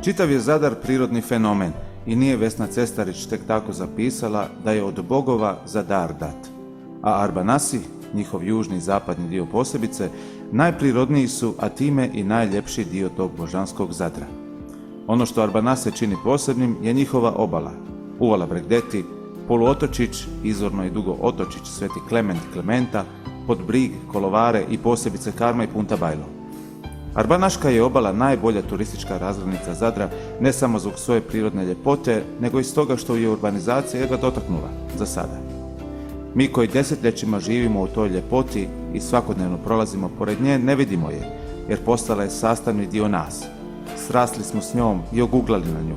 Čitav je Zadar prirodni fenomen i nije Vesna Cestarić tek tako zapisala da je od bogova za dar dat. A Arbanasi, njihov južni i zapadni dio posebice, najprirodniji su, a time i najljepši dio tog božanskog Zadra. Ono što Arbanase čini posebnim je njihova obala, uvala Bregdeti, poluotočić, izvorno i dugo otočić Sveti Klement Klementa, Podbrig, Kolovare i posebice Karma i Punta Bajlo. Arbanaška je obala najbolja turistička razglednica Zadra ne samo zbog svoje prirodne ljepote, nego i stoga što je urbanizacija jedva dotaknula za sada. Mi koji desetljećima živimo u toj ljepoti i svakodnevno prolazimo pored nje ne vidimo je, jer postala je sastavni dio nas. Srasli smo s njom i oguglali na nju.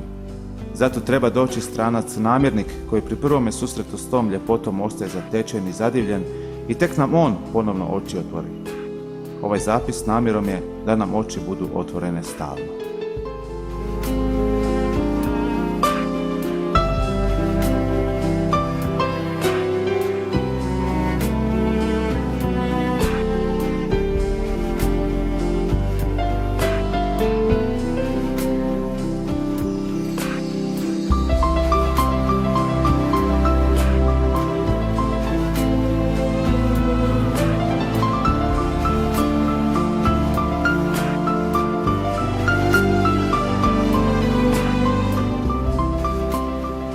Zato treba doći stranac namjernik koji pri prvome susretu s tom ljepotom ostaje zatečen i zadivljen i tek nam on ponovno oči otvori. Ovaj zapis namjerom je da nam oči budu otvorene stalno.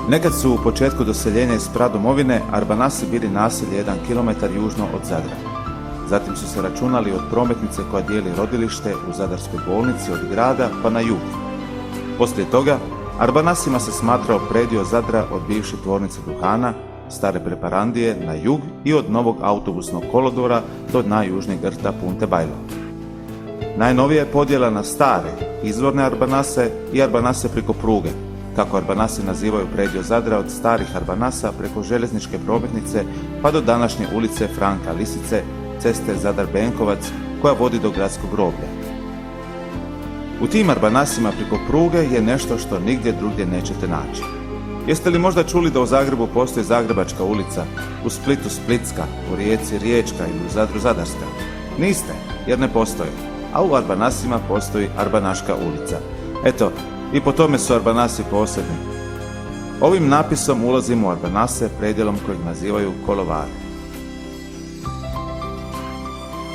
Nekad su u početku doseljenja iz pradomovine Arbanasi bili naselje 1 kilometar južno od Zadra. Zatim su se računali od prometnice koja dijeli rodilište u Zadarskoj bolnici od grada pa na jug. Poslije toga, Arbanasima se smatrao predio Zadra od bivše tvornice duhana, stare preparandije na jug i od novog autobusnog kolodvora do najjužnijeg rta Punte Bajlo. Najnovija je podjela na stare, izvorne Arbanase i Arbanase preko pruge, kako Arbanasi nazivaju predio Zadra od starih Arbanasa preko željezničke prometnice pa do današnje ulice Franka Lisice, ceste Zadar-Benkovac koja vodi do gradskog groblja. U tim Arbanasima preko pruge je nešto što nigdje drugdje nećete naći. Jeste li možda čuli da u Zagrebu postoji Zagrebačka ulica, u Splitu Splitska, u Rijeci Riječka ili u Zadru Zadarska? Niste, jer ne postoji, a u Arbanasima postoji Arbanaška ulica. Eto, i po tome su Arbanasi posebni. Ovim napisom ulazimo u Arbanase predjelom kojeg nazivaju Kolovare.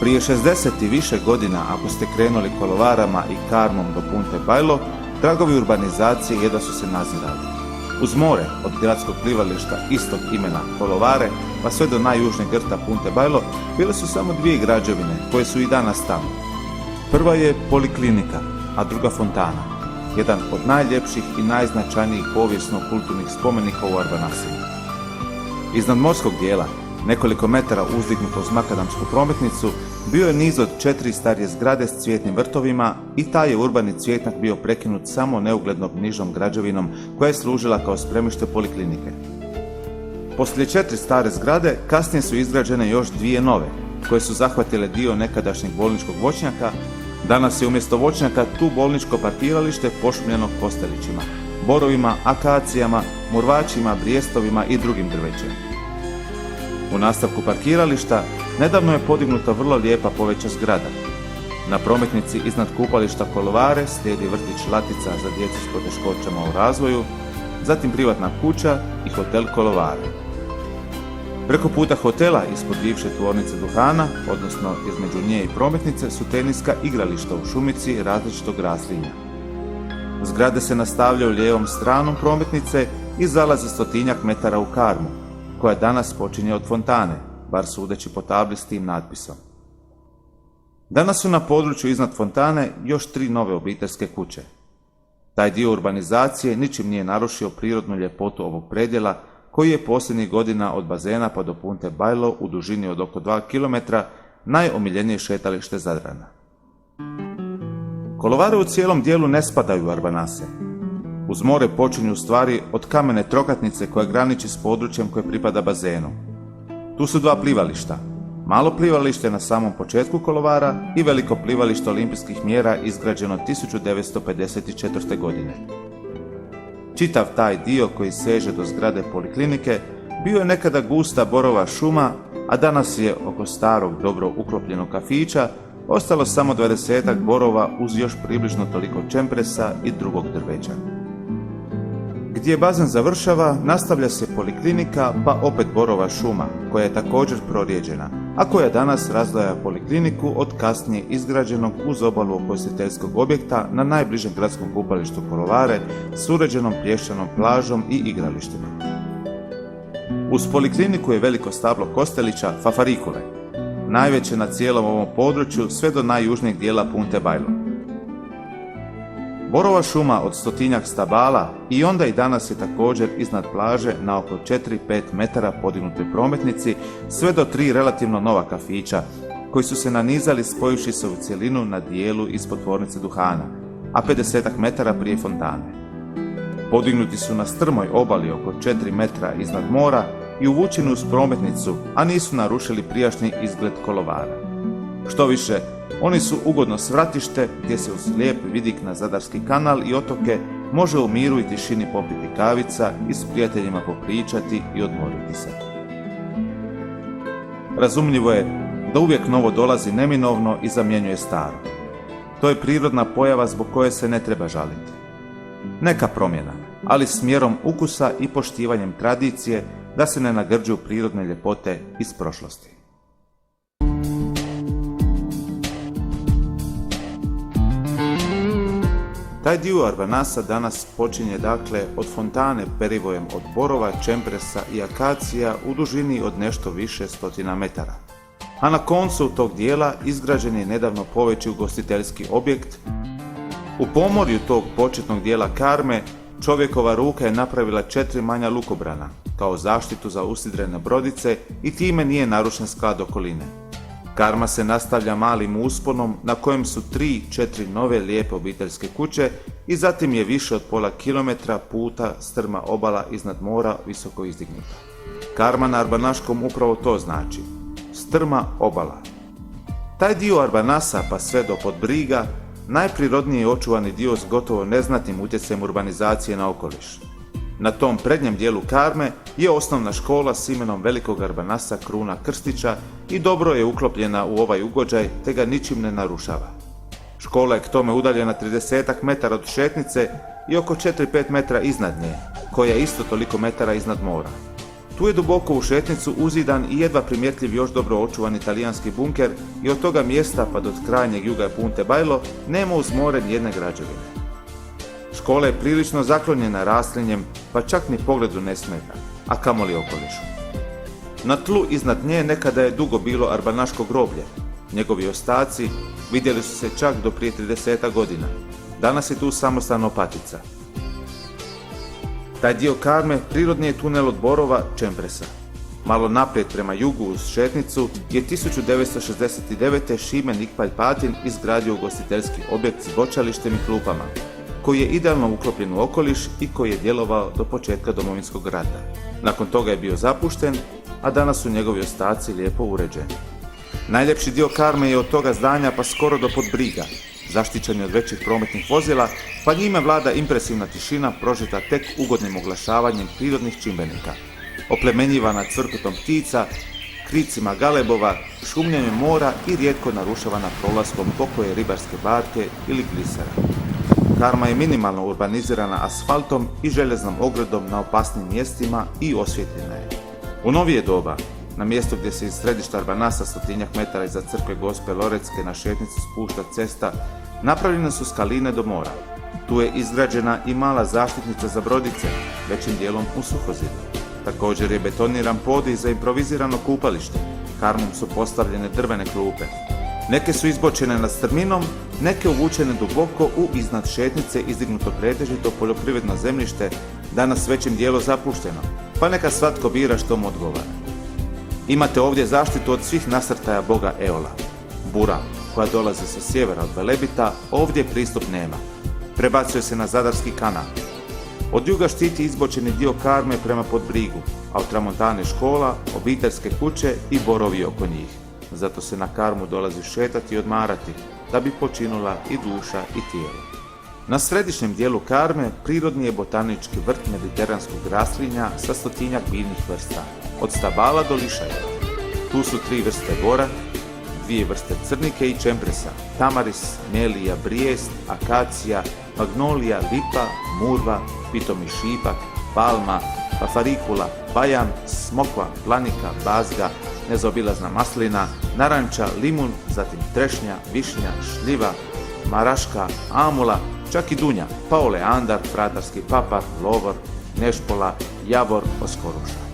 Prije 60 i više godina, ako ste krenuli Kolovarama i Karmom do Punte Bajlo, tragovi urbanizacije jedva su se nazirali. Uz more, od gradskog plivališta istog imena Kolovare, pa sve do najjužnijeg rta Punte Bajlo, bile su samo dvije građevine koje su i danas tamo. Prva je poliklinika, a druga fontana. Jedan od najljepših i najznačajnijih povijesno-kulturnih spomenika u Arbanasima. Iznad morskog dijela, nekoliko metara uzdignuto uz makadamsku prometnicu, bio je niz od 4 starije zgrade s cvjetnim vrtovima i taj je urbani cvjetnak bio prekinut samo neuglednom nižom građevinom koja je služila kao spremište poliklinike. Poslije 4 stare zgrade kasnije su izgrađene još 2 nove, koje su zahvatile dio nekadašnjeg bolničkog voćnjaka. Danas je umjesto voćnjaka tu bolničko parkiralište pošumljeno kostelićima, borovima, akacijama, murvačima, brijestovima i drugim drvećem. U nastavku parkirališta nedavno je podignuta vrlo lijepa poveća zgrada. Na prometnici iznad kupališta Kolovare slijedi vrtić Latica za djecu s poteškoćama u razvoju, zatim privatna kuća i hotel Kolovare. Preko puta hotela ispod bivše tvornice duhana, odnosno između nje i prometnice, su teniska igrališta u šumici različitog raslinja. Zgrade se nastavljaju lijevom stranom prometnice i zalaze 100-tinjak metara u Karmu, koja danas počinje od fontane, bar sudeći po tabli s tim natpisom. Danas su na području iznad fontane još 3 nove obiteljske kuće. Taj dio urbanizacije ničim nije narušio prirodnu ljepotu ovog predjela, koji je posljednjih godina od bazena pa do Punte Bajlo u dužini od oko 2 km najomiljenije šetalište Zadrana. Kolovare u cijelom dijelu ne spadaju u Arbanase. Uz more počinju stvari od kamene trokatnice koja graniči s područjem koje pripada bazenu. Tu su 2 plivališta, malo plivalište na samom početku Kolovara i veliko plivalište olimpijskih mjera izgrađeno 1954. godine. Čitav taj dio koji seže do zgrade poliklinike bio je nekada gusta borova šuma, a danas je oko starog dobro uklopljenog kafića ostalo samo 20 borova uz još približno toliko čempresa i drugog drveća. Gdje bazen završava, nastavlja se poliklinika, pa opet borova šuma, koja je također prorijeđena, a koja danas razdvaja polikliniku od kasnije izgrađenog uz obalu ugostiteljskog objekta na najbližem gradskom kupalištu Kolovare s uređenom pješčanom plažom i igralištima. Uz polikliniku je veliko stablo Kostelića Fafarikule, najveće na cijelom ovom području sve do najjužnijeg dijela Punte Bailo. Borova šuma od 100-tinjak stabala i onda i danas je također iznad plaže na oko 4-5 metara podignutoj prometnici sve do 3 relativno nova kafića koji su se nanizali spojivši se u cjelinu na dijelu ispod tvornice duhana, a 50 metara prije fontane. Podignuti su na strmoj obali oko 4 metra iznad mora i uvučeni uz prometnicu, a nisu narušili prijašnji izgled Kolovara. Što više, oni su ugodno svratište gdje se uz lijep vidik na Zadarski kanal i otoke može u miru i tišini popiti kavica i s prijateljima popričati i odmoriti se. Razumljivo je da uvijek novo dolazi neminovno i zamjenjuje staro. To je prirodna pojava zbog koje se ne treba žaliti. Neka promjena, ali s mjerom ukusa i poštivanjem tradicije da se ne nagrđuju prirodne ljepote iz prošlosti. Taj dio Arbanasa danas počinje dakle od fontane perivojem od borova, čempresa i akacija u dužini od nešto više stotina metara. A na koncu tog dijela izgrađen je nedavno poveći ugostiteljski objekt. U pomorju tog početnog dijela karme čovjekova ruka je napravila 4 manja lukobrana kao zaštitu za usidrene brodice i time nije narušen sklad okoline. Karma se nastavlja malim usponom na kojem su 3-4 nove lijepe obiteljske kuće i zatim je više od pola kilometra puta strma obala iznad mora visoko izdignuta. Karma na arbanaškom upravo to znači. Strma obala. Taj dio Arbanasa pa sve do Podbriga najprirodniji je očuvani dio s gotovo neznatnim utjecajem urbanizacije na okoliš. Na tom prednjem dijelu karme je osnovna škola s imenom velikog Arbanasa Kruna Krstića i dobro je uklopljena u ovaj ugođaj te ga ničim ne narušava. Škola je k tome udaljena 30 metara od šetnice i oko 4-5 metra iznad nje, koja je isto toliko metara iznad mora. Tu je duboko u šetnicu uzidan i jedva primjetljiv još dobro očuvan italijanski bunker i od toga mjesta pa do krajnjeg juga Punte Bailo nema uz more nijedne građevine. Škola je prilično zaklonjena raslinjem, pa čak ni pogledu ne smeta, a kamoli okolišu. Na tlu iznad nje nekada je dugo bilo arbanaško groblje. Njegovi ostaci vidjeli su se čak do prije 30 godina. Danas je tu samostalno patica. Taj dio karme prirodni je tunel od borova čempresa. Malo naprijed prema jugu uz šetnicu je 1969. Šime Nikpalj Patin izgradio ugostiteljski objekt s bočalištem i klupama, koji je idealno uklopljen u okoliš i koji je djelovao do početka Domovinskog rata. Nakon toga je bio zapušten, a danas su njegovi ostaci lijepo uređeni. Najljepši dio karme je od toga zdanja pa skoro do Podbriga, zaštićen je od većih prometnih vozila, pa njime vlada impresivna tišina prožeta tek ugodnim oglašavanjem prirodnih čimbenika, oplemenjivana cvrkutom ptica, kricima galebova, šumljanjem mora i rijetko narušavana prolaskom pokoje ribarske barke ili glisera. Karma je minimalno urbanizirana asfaltom i željeznom ogradom na opasnim mjestima i osvjetljena je. U novije doba, na mjestu gdje se iz središta Arbanasa 100-tinjak metara iza crkve Gospe Loretske na šetnicu spušta cesta, napravljene su skaline do mora. Tu je izgrađena i mala zaštitnica za brodice, većim dijelom u suhozidu. Također je betoniran podij za improvizirano kupalište. Karmom su postavljene drvene klupe. Neke su izbočene nad strminom, neke uvučene duboko u iznad šetnice izdignuto pretežito poljoprivredno zemljište, danas većim dijelu zapušteno, pa neka svatko bira što mu odgovara. Imate ovdje zaštitu od svih nasrtaja boga Eola. Bura, koja dolazi sa sjevera od Velebita, ovdje pristup nema. Prebacuje se na Zadarski kanal. Od juga štiti izbočeni dio karme prema Podbrigu, a od tramontane škola, obiteljske kuće i borovi oko njih. Zato se na karmu dolazi šetati i odmarati, da bi počinula i duša i tijelo. Na središnjem dijelu karme prirodni je botanički vrt mediteranskog raslinja sa 100-tinjak biljnih vrsta, od stabala do lišaja. Tu su 3 vrste bora, dvije vrste crnike i čempresa, tamaris, melija, brijest, akacija, magnolija, lipa, murva, pitomi šipak, palma, pafarikula, bajan, smokva, planika, bazga, nezaobilazna maslina, naranča, limun, zatim trešnja, višnja, šljiva, maraška, amula, čak i dunja, paoleandar, fratarski papar, lovor, nešpola, javor, oskoruša.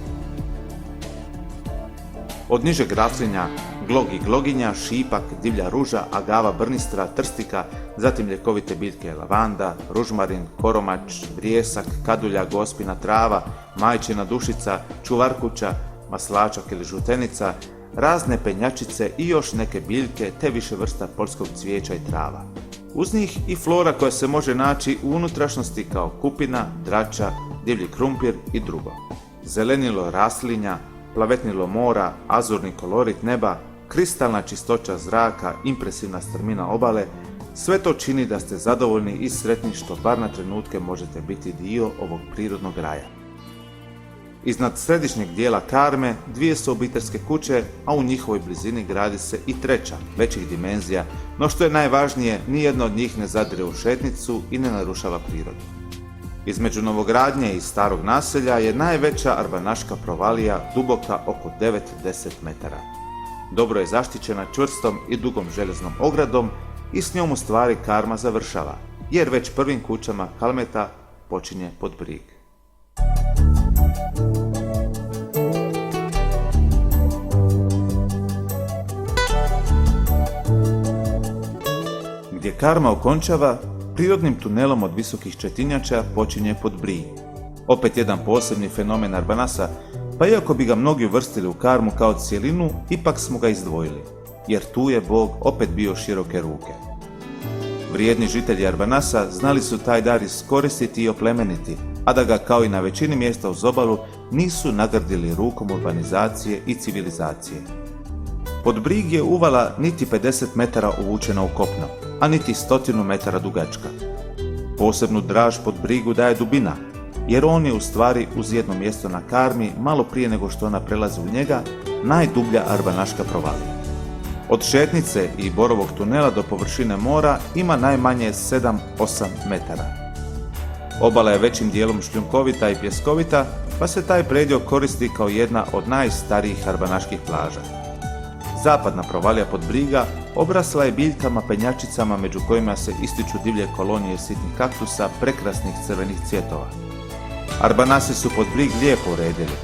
Od nižeg raslinja glog i gloginja, šipak, divlja ruža, agava brnistra, trstika, zatim ljekovite biljke lavanda, ružmarin, koromač, vrijesak, kadulja, gospina trava, majčina dušica, čuvarkuća, maslačak ili žutenica, razne penjačice i još neke biljke te više vrsta poljskog cvijeća i trava. Uz njih i flora koja se može naći u unutrašnjosti kao kupina, drača, divlji krumpir i drugo. Zelenilo raslinja, plavetnilo mora, azurni kolorit neba, kristalna čistoća zraka, impresivna strmina obale, sve to čini da ste zadovoljni i sretni što bar na trenutke možete biti dio ovog prirodnog raja. Iznad središnjeg dijela Karme dvije su obiteljske kuće, a u njihovoj blizini gradi se i treća, većih dimenzija, no što je najvažnije, nijedna od njih ne zadire u šetnicu i ne narušava prirodu. Između novogradnje i starog naselja je najveća arbanaška provalija duboka oko 9-10 metara. Dobro je zaštićena čvrstom i dugom željeznom ogradom i s njom u stvari Karma završava, jer već prvim kućama Kalmeta počinje Podbrig. Gdje Karma okončava, prirodnim tunelom od visokih četinjača počinje Podbrig. Opet jedan posebni fenomen Arbanasa, pa iako bi ga mnogi uvrstili u Karmu kao cjelinu, ipak smo ga izdvojili, jer tu je Bog opet bio široke ruke. Vrijedni žitelji Arbanasa znali su taj dar iskoristiti i oplemeniti, a da ga kao i na većini mjesta uz obalu nisu nagrdili rukom urbanizacije i civilizacije. Podbrig je uvala niti 50 metara uvučena u kopno, a niti 100 metara dugačka. Posebnu draž Podbrigu daje dubina, jer on je u stvari uz jedno mjesto na Karmi, malo prije nego što ona prelazi u njega, najdublja arbanaška provalija. Od šetnice i borovog tunela do površine mora ima najmanje 7-8 metara. Obala je većim dijelom šljunkovita i pjeskovita, pa se taj predjel koristi kao jedna od najstarijih arbanaških plaža. Zapadna provalija Podbriga obrasla je biljkama penjačicama među kojima se ističu divlje kolonije sitnih kaktusa prekrasnih crvenih cvjetova. Arbanasi su Podbrig lijepo uredili.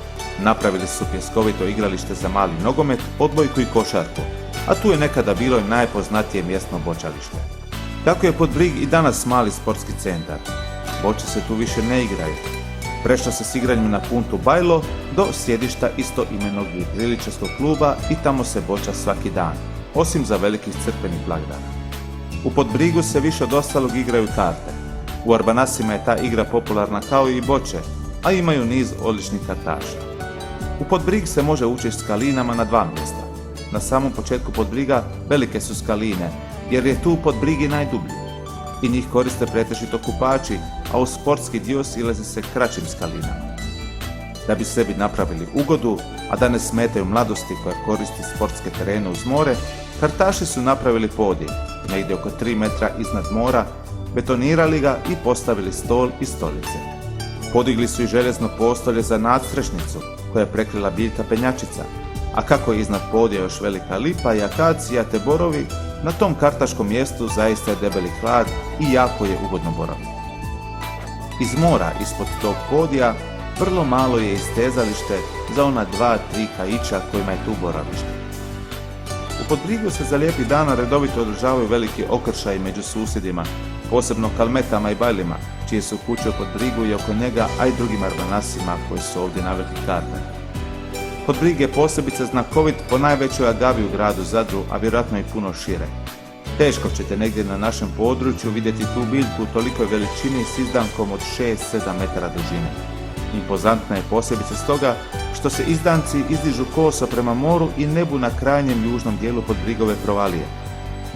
Napravili su pjeskovito igralište za mali nogomet, odbojku i košarku, a tu je nekada bilo i najpoznatije mjesno bočalište. Tako je Podbrig i danas mali sportski centar. Boče se tu više ne igraju. Prešlo se s igranjem na puntu Bajlo do sjedišta istoimenog igraličarskog kluba i tamo se boča svaki dan, osim za velikih crkvenih blagdana. U Podbrigu se više od ostalog igraju karte. U Arbanasima je ta igra popularna kao i boče, a imaju niz odličnih kartaša. U Podbrig se može ući skalinama na dva mjesta. Na samom početku Podbriga velike su skaline, jer je tu Podbrig i najdublji. I njih koriste pretežito kupači, a u sportski dio silazi se kraćim skalinama. Da bi sebi napravili ugodu, a da ne smetaju mladosti koja koristi sportske terene uz more, kartaši su napravili podij, negdje oko 3 metra iznad mora, betonirali ga i postavili stol i stolice. Podigli su i željezno postolje za nadstrešnicu, koja je prekrila biljka penjačica, a kako je iznad podija još velika lipa i akacija te borovi, na tom kartaškom mjestu zaista je debeli hlad i jako je ugodno boraviti. Iz mora, ispod tog podija, vrlo malo je istezalište za ona 2-3 kaića kojima je tu boravište. U Podbrigu se za lijepi dana redovito održavaju veliki okršaji među susjedima, posebno Kalmetama i Bajlima, čije su kuće u Podbrigu i oko njega, a i drugim Arbanasima koji su ovdje naveli karte. Podbrig je posebice znakovit po najvećoj agavi u gradu Zadru, a vjerojatno i puno šire. Teško ćete negdje na našem području vidjeti tu biljku u tolikoj veličini s izdankom od 6-7 metara dužine. Impozantna je posebice stoga što se izdanci izdižu koso prema moru i nebu na krajnjem južnom dijelu Podbrigove provalije.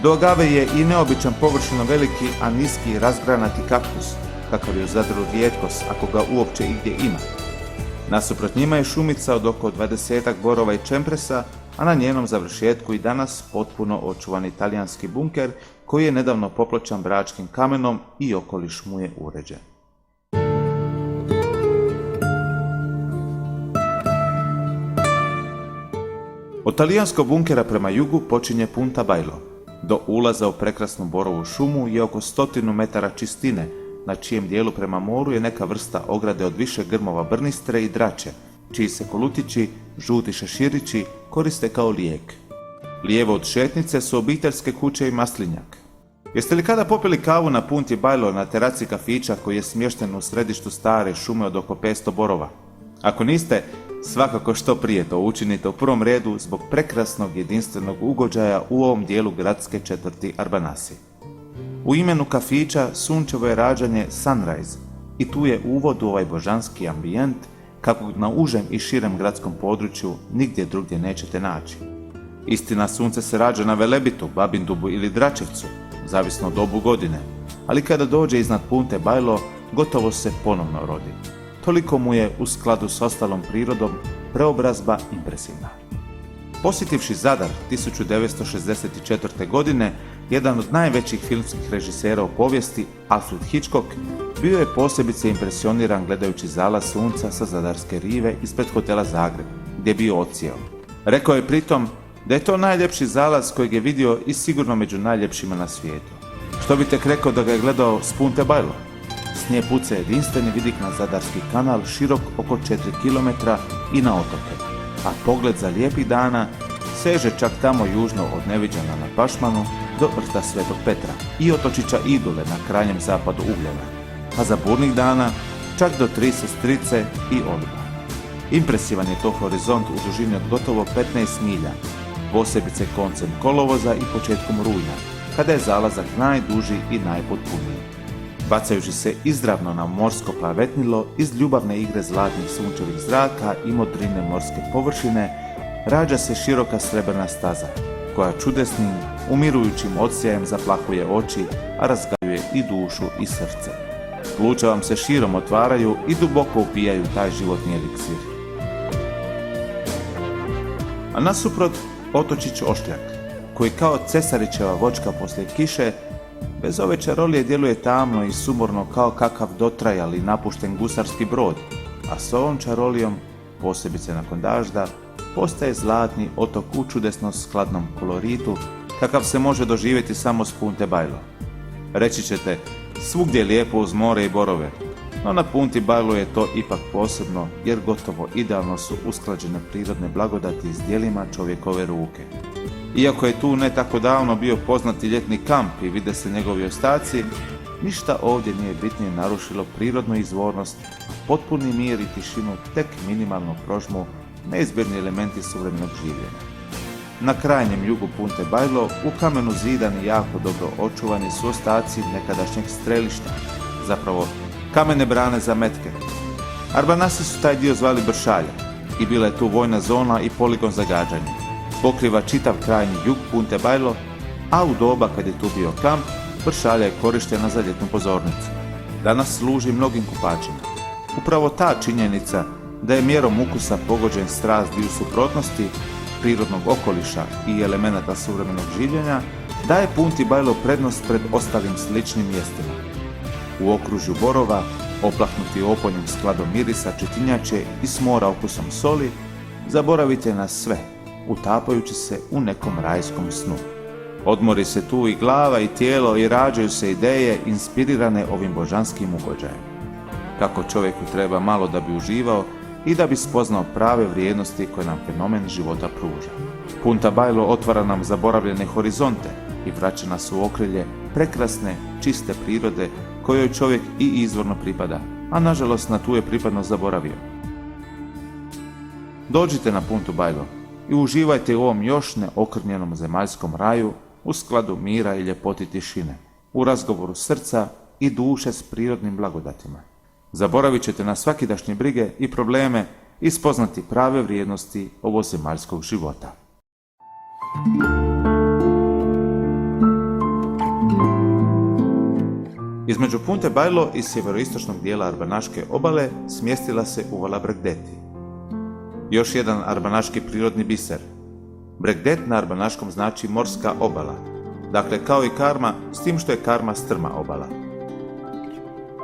Do agave je i neobičan površino veliki, a niski razgranati kaktus, kakav je u Zadru rijetkost ako ga uopće igdje ima. Nasuprot njima je šumica od oko 20 borova i čempresa, a na njenom završetku i danas potpuno očuvan talijanski bunker koji je nedavno popločan bračkim kamenom i okoliš mu je uređen. Od talijanskog bunkera prema jugu počinje Punta Bailo. Do ulaza u prekrasnu borovu šumu je oko 100 metara čistine, na čijem dijelu prema moru je neka vrsta ograde od više grmova brnistre i drače, čiji se kolutići, žuti šeširići, koriste kao lijek. Lijevo od šetnice su obiteljske kuće i maslinjak. Jeste li kada popili kavu na Punti Bailo na teraci kafića koji je smješten u središtu stare šume od oko 500 borova? Ako niste, svakako što prije to učinite u prvom redu zbog prekrasnog jedinstvenog ugođaja u ovom dijelu gradske četvrti Arbanasi. U imenu kafića sunčevo je rađanje Sunrise i tu je uvod u ovaj božanski ambijent kakvog na užem i širem gradskom području nigdje drugdje nećete naći. Istina, sunce se rađa na Velebitu, Babindubu ili Dračevcu, zavisno od dobu godine, ali kada dođe iznad Punte Bailo, gotovo se ponovno rodi. Toliko mu je, u skladu s ostalom prirodom, preobrazba impresivna. Posjetivši Zadar 1964. godine, jedan od najvećih filmskih režisera u povijesti, Alfred Hitchcock, bio je posebice impresioniran gledajući zalaz sunca sa zadarske rive ispred hotela Zagreb, gdje je bio odsjeo. Rekao je pritom da je to najljepši zalaz kojeg je vidio i sigurno među najljepšima na svijetu. Što bi tek rekao da ga je gledao s Punte Bailo? S nje puca jedinstveni vidik na Zadarski kanal širok oko 4 km i na otoke, a pogled za lijepih dana seže čak tamo južno od Neviđana na Pašmanu do vrta Svetog Petra i otočića Idule na krajnjem zapadu Ugljena, a za burnih dana čak do Tri Sestrice i Oliba. Impresivan je to horizont u dužini od gotovo 15 milja, posebice koncem kolovoza i početkom rujna, kada je zalazak najduži i najpotpuniji. Bacajući se izravno na morsko plavetnilo iz ljubavne igre zlatnih sunčevih zraka i modrine morske površine, rađa se široka srebrna staza, koja čudesnim, umirujućim odsjajem zaplahuje oči, a razgajuje i dušu i srce. Pluća vam se širom otvaraju i duboko upijaju taj životni eliksir. A nasuprot otočić Ošljak, koji kao Cesarićeva voćka poslije kiše, bez ove čarolije djeluje tamno i sumorno kao kakav dotrajali napušten gusarski brod, a s ovom čarolijom, posebice nakon dažda, postaje zlatni otok u čudesno skladnom koloritu, kakav se može doživjeti samo s Punte Bailo. Reći ćete, svugdje je lijepo uz more i borove, no na Punti Bailo je to ipak posebno, jer gotovo idealno su usklađene prirodne blagodati s djelima čovjekove ruke. Iako je tu ne tako davno bio poznati ljetni kamp i vide se njegovi ostaci, ništa ovdje nije bitnije narušilo prirodnu izvornost, potpuni mir i tišinu tek minimalno prožmu neizbježni elementi suvremenog življenja. Na krajnjem jugu Punte Bailo u kamenu zidani jako dobro očuvani su ostaci nekadašnjeg strelišta, zapravo kamene brane za metke. Arbanasi su taj dio zvali Bršalja i bila je tu vojna zona i poligon za gađanje. Pokriva čitav krajnji jug Punte Bailo, a u doba kad je tu bio kamp, Bršalja je korištena za ljetnu pozornicu. Danas služi mnogim kupačima. Upravo ta činjenica da je mjerom ukusa pogođen strast dviju suprotnosti, prirodnog okoliša i elemenata suvremenog življenja, daje Punti Bailo prednost pred ostalim sličnim mjestima. U okružju borova, oplahnuti oponjem skladom mirisa četinjače i s mora okusom soli, zaboravite na sve, utapajući se u nekom rajskom snu. Odmori se tu i glava i tijelo i rađaju se ideje inspirirane ovim božanskim ugođajem. Kako čovjeku treba malo da bi uživao i da bi spoznao prave vrijednosti koje nam fenomen života pruža. Punta Bailo otvara nam zaboravljene horizonte i vraća nas u okrilje prekrasne, čiste prirode kojoj čovjek i izvorno pripada, a nažalost na tu je pripadnost zaboravio. Dođite na Puntu Bailo i uživajte u ovom još neokrnjenom zemaljskom raju u skladu mira i ljepoti tišine, u razgovoru srca i duše s prirodnim blagodatima. Zaboravit ćete na svakidašnje brige i probleme i spoznati prave vrijednosti ovozemaljskog života. Između Punte Bailo i sjeveroistočnog dijela Arbanaške obale smjestila se uvala Bragdeti. Još jedan arbanaški prirodni biser. Bregdet na arbanaškom znači morska obala, dakle kao i Karma, s tim što je Karma strma obala.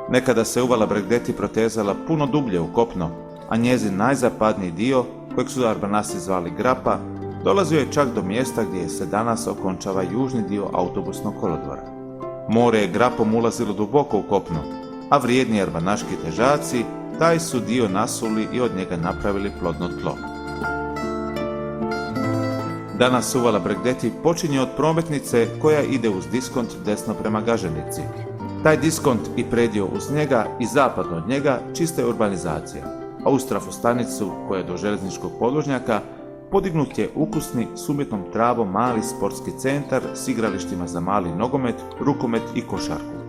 Nekada se uvala Bregdeti protezala puno dublje u kopno, a njezin najzapadniji dio, kojeg su Arbanasi zvali Grapa, dolazio je čak do mjesta gdje se danas okončava južni dio autobusnog kolodvora. More je Grapom ulazilo duboko u kopno, a vrijedni arbanaški težaci taj su dio nasuli i od njega napravili plodno tlo. Danas uvala Bregdeti počinje od prometnice koja ide uz diskont desno prema Gaženici. Taj diskont i predio uz njega i zapadno od njega čista je urbanizacija, a uz trafostanicu koja je do željezničkog podvožnjaka podignut je ukusni s umjetnom travom mali sportski centar s igralištima za mali nogomet, rukomet i košarku.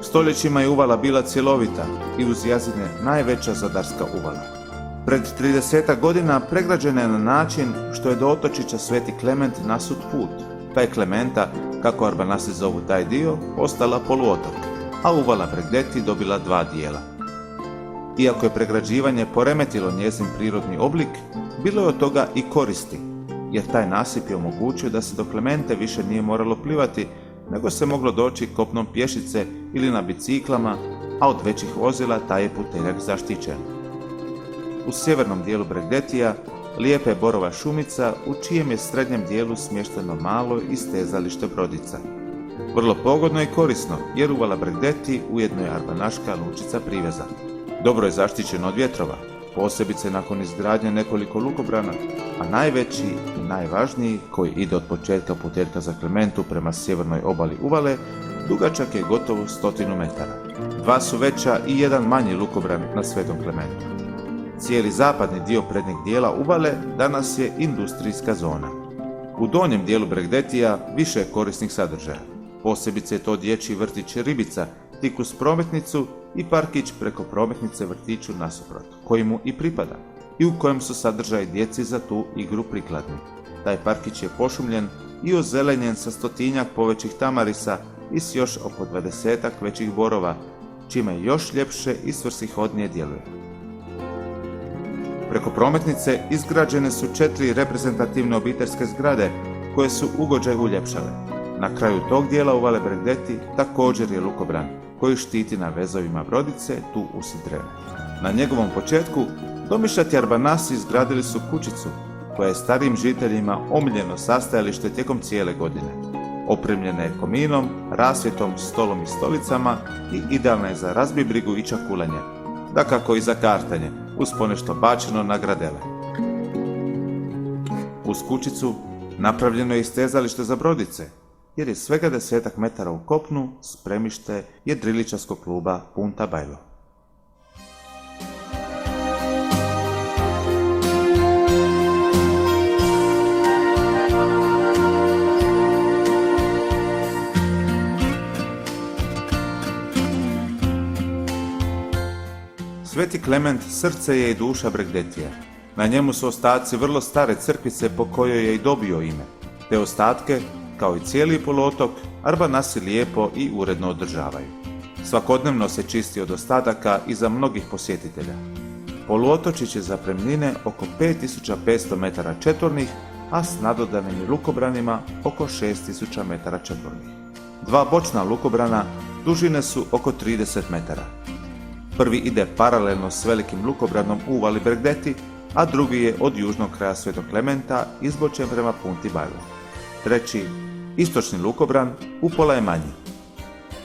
Stoljećima je uvala bila cjelovita i uz Jazine najveća zadarska uvala. Pred 30 godina pregrađena je na način što je do otočića Sveti Klement nasut put, pa je Klementa, kako Arbanasi zovu taj dio, postala poluotok, a uvala Bregdeti dobila dva dijela. Iako je pregrađivanje poremetilo njezin prirodni oblik, bilo je od toga i koristi, jer taj nasip je omogućio da se do Klemente više nije moralo plivati, nego se moglo doći kopnom pješice ili na biciklama, a od većih vozila taj je puteljak zaštićen. U sjevernom dijelu Bregdetija lijepa je borova šumica u čijem je srednjem dijelu smješteno malo istezalište brodica. Vrlo pogodno i korisno jer uvala Bregdeti ujedno je arbanaška lučica priveza. Dobro je zaštićeno od vjetrova, posebice nakon izgradnje nekoliko lukobrana, a najveći i najvažniji, koji ide od početka puteljka za Klementu prema sjevernoj obali uvale, dugačak je gotovo 100 metara. Dva su veća i jedan manji lukobran na Svetom Klementu. Cijeli zapadni dio prednjeg dijela uvale danas je industrijska zona. U donjem dijelu Bregdetija više je korisnih sadržaja. Posebice je to dječji vrtić Ribica, tik uz prometnicu i parkić preko prometnice vrtiću nasuprot, koji mu i pripada, i u kojem su sadržaji djeci za tu igru prikladni. Taj parkić je pošumljen i ozelenjen sa 100-tinjak povećih tamarisa i s još oko 20-ak većih borova, čime još ljepše i svrsishodnije djeluje. Preko prometnice izgrađene su 4 reprezentativne obiteljske zgrade koje su ugođaj uljepšale. Na kraju tog dijela uvale Bregdeti također je lukobran koji štiti na vezovima brodice tu u Sidrenu. Na njegovom početku domišljati Arbanasi izgradili su kućicu koja je starijim žiteljima omiljeno sastajalište tijekom cijele godine. Opremljena je kominom, rasvjetom, stolom i stolicama i idealna je za razbibrigu i čakulanje, dakako i za kartanje, uz ponešto bačeno na gradele. Uz kućicu napravljeno je istezalište za brodice, jer je svega 10 metara u kopnu spremište jedriličarskog kluba Punta Bailo. Sveti Klement srce je i duša Bregdetija. Na njemu su ostaci vrlo stare crkvice po kojoj je i dobio ime. Te ostatke, kao i cijeli poluotok, Arbanasi lijepo i uredno održavaju. Svakodnevno se čisti od ostataka i za mnogih posjetitelja. Poluotočić je zapremnine oko 5500 metara četvornih, a s nadodanim lukobranima oko 6000 metara četvornih. Dva bočna lukobrana dužine su oko 30 metara. Prvi ide paralelno s velikim lukobranom u uvali Bregdeti, a drugi je od južnog kraja Svetog Klementa izbočen prema Punti Bailo. Treći, istočni lukobran, upola je manji.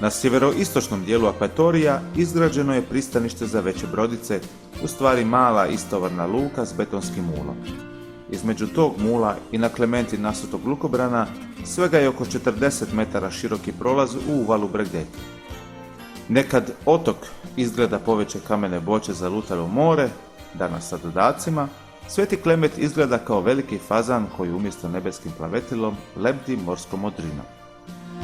Na sjeveroistočnom dijelu akvatorija izgrađeno je pristanište za veće brodice, u stvari mala istovarna luka s betonskim mulom. Između tog mula i na Klementi nasutog lukobrana svega je oko 40 metara široki prolaz u uvalu Bregdeti. Nekad otok izgleda poveće kamene boče zalutale u more, danas sa dodacima, Sveti Klemet izgleda kao veliki fazan koji umjesto nebeskim plavetilom lebdi morskom modrinom.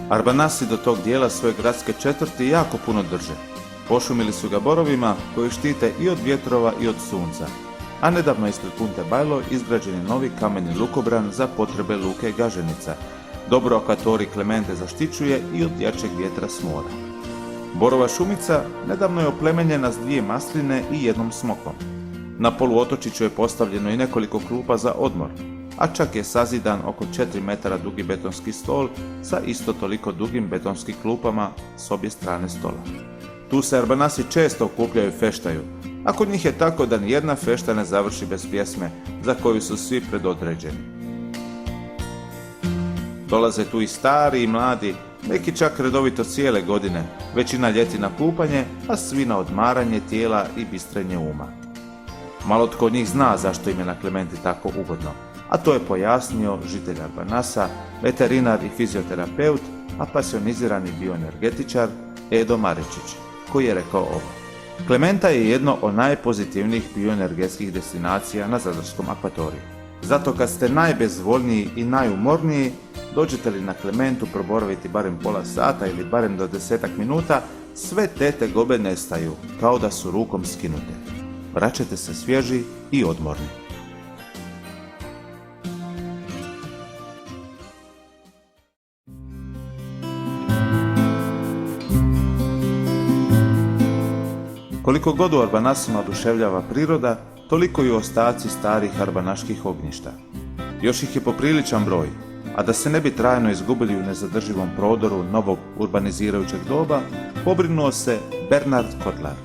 Arbanasi do tog dijela svoje gradske četvrti jako puno drže. Pošumili su ga borovima koji štite i od vjetrova i od sunca, a nedavno ispred Punte Bailo izgrađen je novi kameni lukobran za potrebe luke Gaženica. Dobro akvatorij Klemente zaštićuje i od jačeg vjetra s mora. Borova šumica nedavno je oplemenjena s 2 masline i 1 smokom. Na poluotočiću je postavljeno i nekoliko klupa za odmor, a čak je sazidan oko 4 metara dugi betonski stol sa isto toliko dugim betonskim klupama s obje strane stola. Tu se Arbanasi često okupljaju i feštaju, a kod njih je tako da nijedna fešta ne završi bez pjesme za koju su svi predodređeni. Dolaze tu i stari i mladi, neki čak redovito cijele godine, većina ljeti na kupanje, a svi na odmaranje tijela i bistrenje uma. Malo tko od njih zna zašto im je na Klementi tako ugodno, a to je pojasnio žitelj Arbanasa, veterinar i fizioterapeut, a pasionizirani bioenergetičar Edo Marečić, koji je rekao ovo. Klementa je jedno od najpozitivnijih bioenergetskih destinacija na Zadarskom akvatoriju. Zato kad ste najbezvoljniji i najumorniji, dođete li na Klementu proboraviti barem pola sata ili barem do 10 minuta, sve te tegobe nestaju, kao da su rukom skinute. Vraćate se svježi i odmorni. Koliko god u Arbanasima oduševljava priroda, toliko i ostaci starih arbanaških ognjišta. Još ih je popriličan broj, a da se ne bi trajno izgubili u nezadrživom prodoru novog urbanizirajućeg doba, pobrinuo se Bernard Kotlar,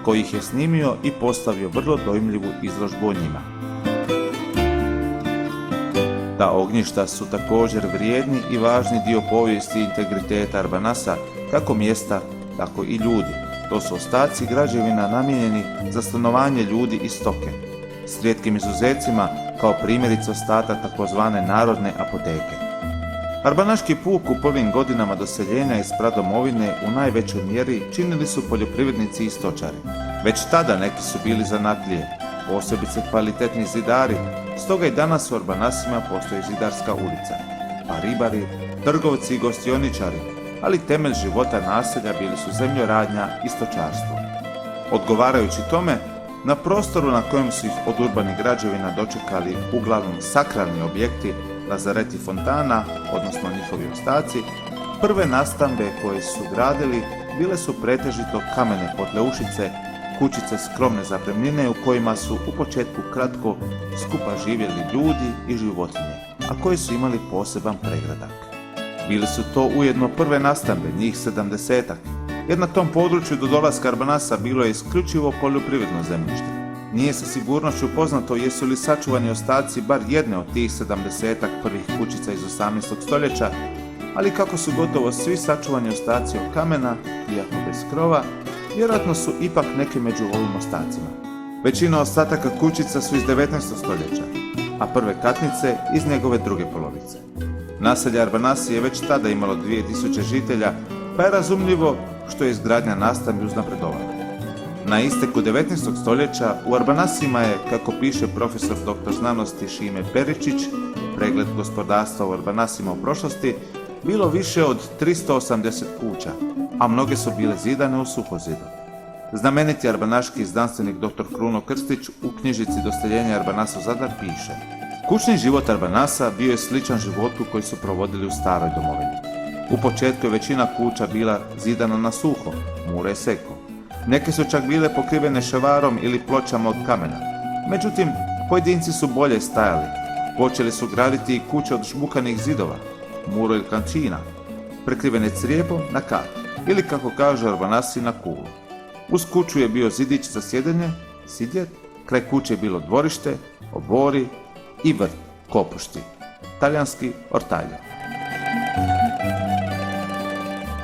koji ih je snimio i postavio vrlo dojmljivu izložbu o njima. Ta ognjišta su također vrijedni i važni dio povijesti i integriteta Arbanasa, kako mjesta, tako i ljudi. To su ostaci građevina namijenjeni za stanovanje ljudi i stoke, s rijetkim izuzecima kao primjerice ostatak takozvane narodne apoteke. Arbanaški puk u prvim godinama doseljenja iz pradomovine u najvećoj mjeri činili su poljoprivrednici i stočari. Već tada neki su bili zanatlije, posebice kvalitetni zidari, stoga i danas u Arbanasima postoji zidarska ulica, a ribari, trgovci i gostioničari, ali temelj života naselja bili su zemljoradnja i stočarstvo. Odgovarajući tome, na prostoru na kojem su ih od urbanih građevina dočekali uglavnom sakralni objekti, lazareti fontana, odnosno njihovi ostaci, prve nastambe koje su gradili bile su pretežito kamene potleušice, kućice skromne zapremnine u kojima su u početku kratko skupa živjeli ljudi i životinje, a koji su imali poseban pregradak. Bili su to ujedno prve nastambe, njih 70-ak, jer na tom području do dolaska Arbanasa bilo je isključivo poljoprivredno zemljište. Nije sa sigurnošću poznato jesu li sačuvani ostaci bar jedne od tih 70-ak prvih kućica iz 18. stoljeća, ali kako su gotovo svi sačuvani ostaci od kamena, iako bez krova, vjerojatno su ipak neke među ovim ostacima. Većina ostataka kućica su iz 19. stoljeća, a prve katnice iz njegove druge polovice. Naselje Arbanasi je već tada imalo 2000 žitelja, pa je razumljivo što je izgradnja nastambi uznapredovala. Na isteku 19. stoljeća u Arbanasima je, kako piše profesor dr. znanosti Šime Peričić, pregled gospodarstva u Arbanasima u prošlosti, bilo više od 380 kuća, a mnoge su bile zidane u suhozidu. Znameniti arbanaški znanstvenik dr. Kruno Krstić u knjižici Doseljenje Arbanasu Zadar piše: kućni život Arbanasa bio je sličan životu koji su provodili u staroj domovini. U početku je većina kuća bila zidana na suho, mure seko. Neke su čak bile pokrivene ševarom ili pločama od kamena. Međutim, pojedinci su bolje stajali. Počeli su graditi i kuće od žbukanih zidova, muro ili kančina, prekrivene crijepom na kat, ili kako kažu Arbanasi na kulu. Uz kuću je bio zidić za sjedenje, sidjet, kraj kuće je bilo dvorište, obori i vrt, kopušti, talijanski ortaglio.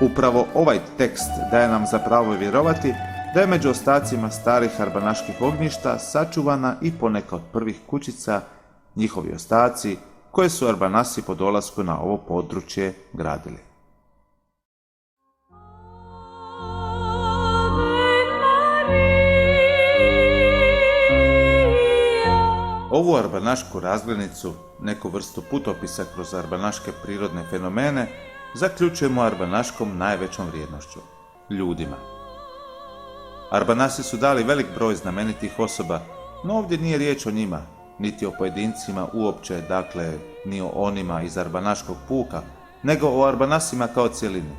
Upravo ovaj tekst daje nam za pravo vjerovati da je među ostacima starih arbanaških ognjišta sačuvana i poneka od prvih kućica, njihovi ostaci, koje su Arbanasi po dolasku na ovo područje gradili. Ovu arbanašku razglednicu, neku vrstu putopisa kroz arbanaške prirodne fenomene, zaključujemo arbanaškom najvećom vrijednošću – ljudima. Arbanasi su dali velik broj znamenitih osoba, no ovdje nije riječ o njima, niti o pojedincima uopće, dakle, ni o onima iz arbanaškog puka, nego o Arbanasima kao cjelini.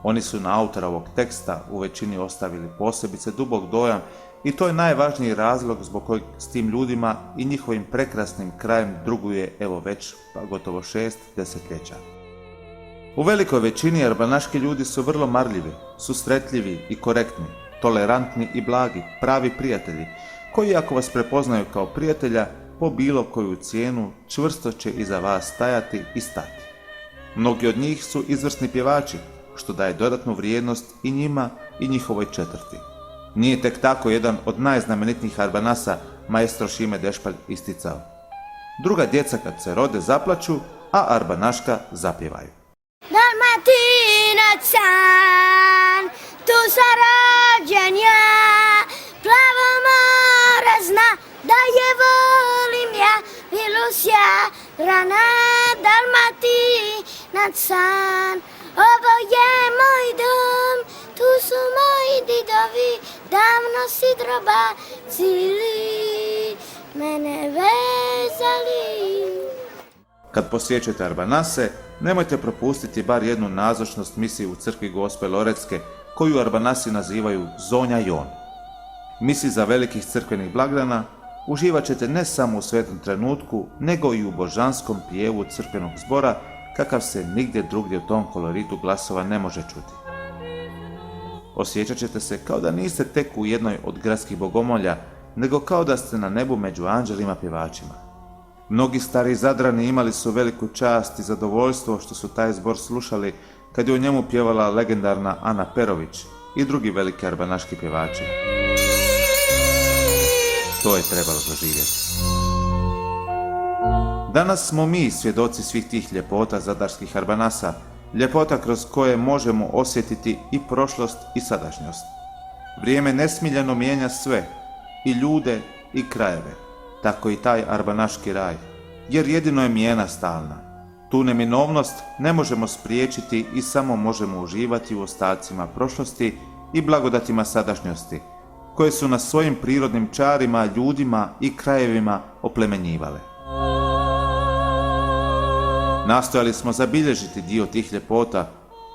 Oni su na autora ovog teksta u većini ostavili posebice dubok dojam I to je najvažniji razlog zbog kojeg s tim ljudima i njihovim prekrasnim krajem druguje evo već pa gotovo 6 desetljeća. U velikoj većini arbanaški ljudi su vrlo marljivi, susretljivi i korektni, tolerantni i blagi, pravi prijatelji, koji ako vas prepoznaju kao prijatelja, po bilo koju cijenu čvrsto će iza vas stajati i stati. Mnogi od njih su izvrsni pjevači, što daje dodatnu vrijednost i njima i njihovoj četvrti. Nije tek tako jedan od najznamenitijih arbanasa, maestro Šime Dešpalj, isticao: druga djeca kad se rode zaplaču, a arbanaška zapjevaju. Dalmatinac san, tu sam rođen ja, plavo more zna da je volim ja, Vilusja rana, Dalmatinac san. Ovo je moj dom, tu su moji didovi, davno si drobacili, mene vezali. Kad posjećujete arbanase, nemojte propustiti bar jednu nazočnost misi u crkvi Gospe Loretske, koju arbanasi nazivaju Zonja Jon. Misi za velikih crkvenih blagdana uživat ćete ne samo u svetom trenutku, nego i u božanskom pjevu crkvenog zbora, kakav se nigdje drugdje u tom koloritu glasova ne može čuti. Osjećat ćete se kao da niste tek u jednoj od gradskih bogomolja, nego kao da ste na nebu među anđelima pjevačima. Mnogi stari Zadrani imali su veliku čast i zadovoljstvo što su taj zbor slušali kad je u njemu pjevala legendarna Ana Perović i drugi veliki arbanaški pjevači. To je trebalo doživjeti. Danas smo mi svjedoci svih tih ljepota zadarskih arbanasa, ljepota kroz koje možemo osjetiti i prošlost i sadašnjost. Vrijeme nesmiljeno mijenja sve, i ljude i krajeve, tako i taj arbanaški raj, jer jedino je mijena stalna. Tu neminovnost ne možemo spriječiti i samo možemo uživati u ostacima prošlosti i blagodatima sadašnjosti, koje su nas svojim prirodnim čarima, ljudima i krajevima oplemenjivale. Nastojali smo zabilježiti dio tih ljepota,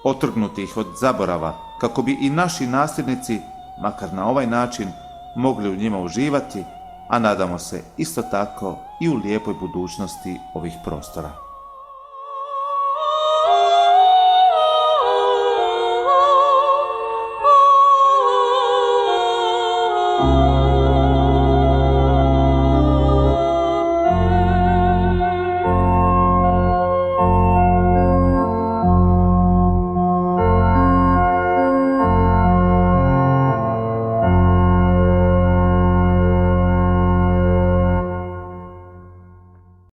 otrgnutih od zaborava, kako bi i naši nasljednici, makar na ovaj način, mogli u njima uživati, a nadamo se isto tako i u lijepoj budućnosti ovih prostora.